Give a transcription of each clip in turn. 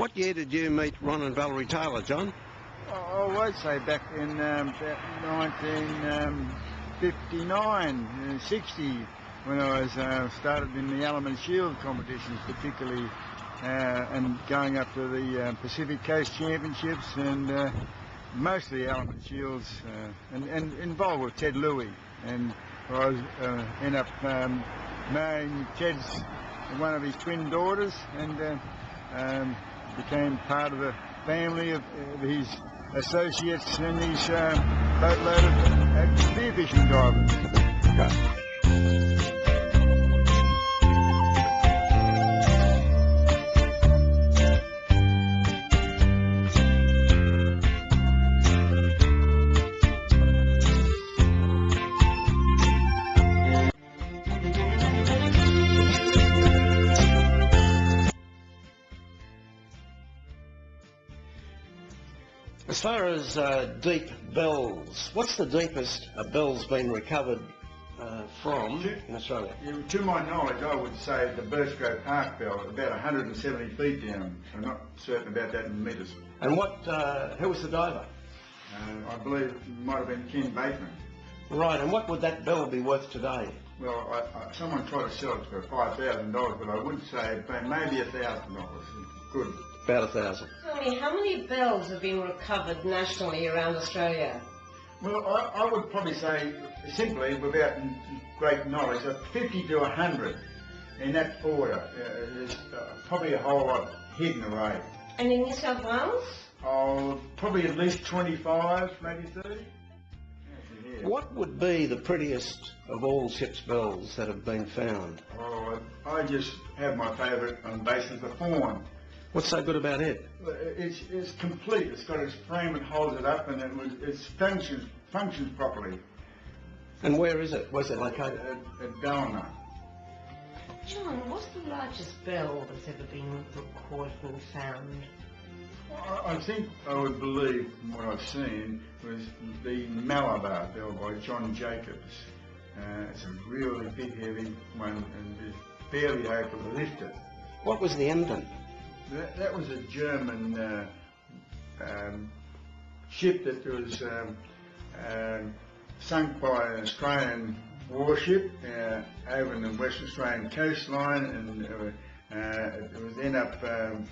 What year did you meet Ron and Valerie Taylor, John? I would say back in about 1959, 60, when I was started in the Element Shield competitions, particularly, and going up to the Pacific Coast Championships and mostly Element Shields, and involved with Ted Louie. And I was ended up marrying Ted's one of his twin daughters, and became part of the family of his associates and his boatload of spearfishing divers. As far as deep bells, what's the deepest a bell's been recovered from in Australia? To my knowledge, I would say the Birchgrove Park bell, about 170 feet down. I'm not certain about that in metres. And who was the diver? I believe it might have been Ken Bateman. Right, and what would that bell be worth today? Well, someone tried to sell it for $5,000, but I would say maybe $1,000. Good. About 1,000. Tell me, how many bells have been recovered nationally around Australia? Well, I would probably say, simply, without great knowledge, 50 to 100 in that order. There's probably a whole lot hidden away. And in New South Wales? Oh, probably at least 25, maybe 30. Yeah. What would be the prettiest of all ship's bells that have been found? Oh, I just have my favourite on the basis of the fawn. What's so good about it? It's complete. It's got its frame and holds it up, and it functions properly. And where is it? Where's it located? At Ballina. John, what's the largest bell that's ever been recorded and found? I think I would believe from what I've seen was the Malabar bell by John Jacobs. It's a really big, heavy one, and it's barely able to lift it. What was the Emden? That was a German ship that was sunk by an Australian warship over in the West Australian coastline, and it was ended up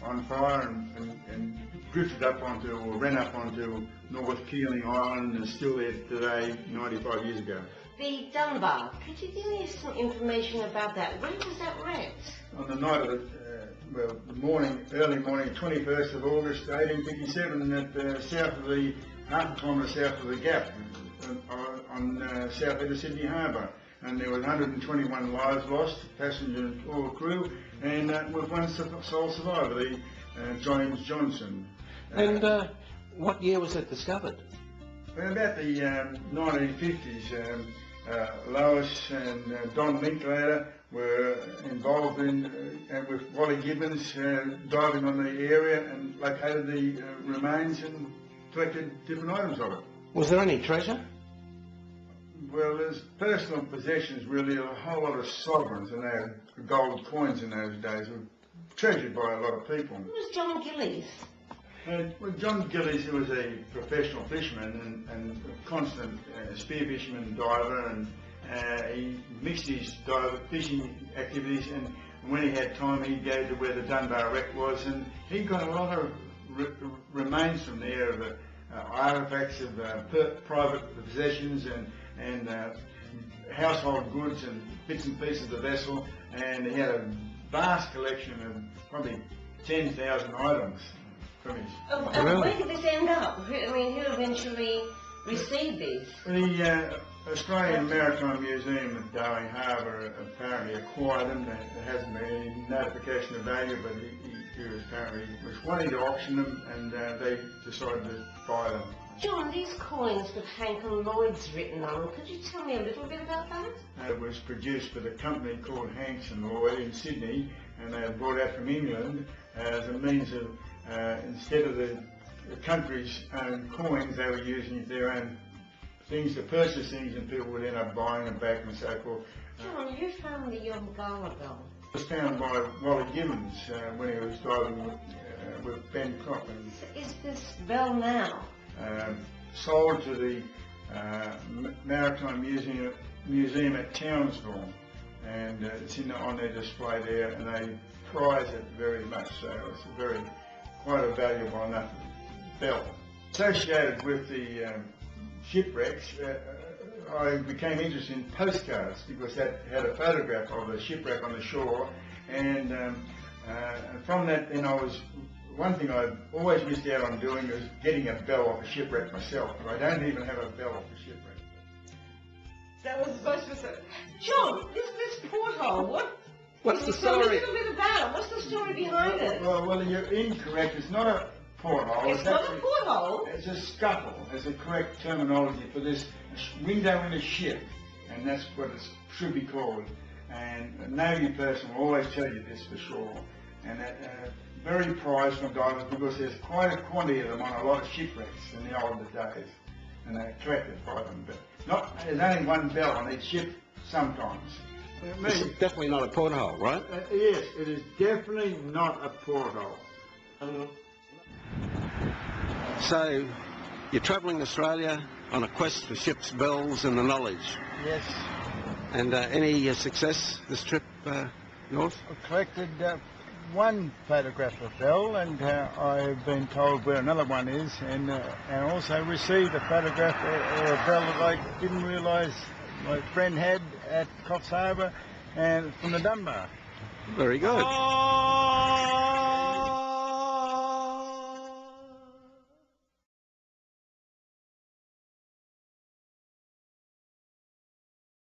on fire and drifted up onto, or ran up onto North Keeling Island, and is still there today, 95 years ago. The Dunbar, could you give me some information about that? When was that wrecked? On the night of early morning, 21st of August 1857, at half a kilometre south of the Gap, on south end of Sydney Harbour. And there were 121 lives lost, passengers and all crew, and with one sole survivor, the James Johnson. And what year was it discovered? About the 1950s, Lois and Don Linklater were involved in, with Wally Gibbons, diving on the area and located the remains and collected different items of it. Was there any treasure? Well, there's personal possessions, really, a whole lot of sovereigns, and they had gold coins in those days, were treasured by a lot of people. Who was John Gillies? Well, John Gillies, who was a professional fisherman and a constant spearfisherman, diver, and he mixed his fishing activities, and when he had time he'd go to where the Dunbar wreck was, and he got a lot of remains from there of the artefacts of private possessions and household goods and bits and pieces of the vessel, and he had a vast collection of probably 10,000 items from his... Where did this end up? Who eventually received these? The Australian Maritime Museum at Darling Harbour apparently acquired them. There hasn't been any notification of value, but he apparently was wanting to auction them, and they decided to buy them. John, these coins with Hank and Lloyd's written on them, could you tell me a little bit about that? It was produced with a company called Hanks and Lloyd in Sydney, and they were brought out from England as a means of, instead of the country's own coins, they were using their own things to purchase things, and people would end up buying them back and so forth. John, who found the Yongala bell? It was found by Wally Gibbons when he was diving with Ben Coppin. Is this bell now? Sold to the Maritime Museum at Townsville, and it's on their display there, and they prize it very much. So it's quite a valuable enough bell. Associated with the shipwrecks, I became interested in postcards because that had a photograph of a shipwreck on the shore, and from that, then one thing I always missed out on doing was getting a bell off a shipwreck myself, and I don't even have a bell off a shipwreck. That was supposed to say, John, this porthole, What's the tell me a story? little bit about it. What's the story behind it? Well, you're incorrect. It's not a porthole. It's not a porthole. It's a scuttle. It's a correct terminology for this window in a ship, and that's what it should be called. And a Navy person will always tell you this for sure. And very prized from divers because there's quite a quantity of them on a lot of shipwrecks in the older days, and they're attracted by them. But there's only one bell on each ship sometimes. It's definitely not a porthole, right? Yes, it is definitely not a porthole. So, you're travelling Australia on a quest for ships' bells and the knowledge. Yes, And any success this trip north? I collected one photograph of bell, and I've been told where another one is, and also received a photograph or a bell that I didn't realise my friend had at Coffs Harbour and from the Dunbar. Very good. Oh!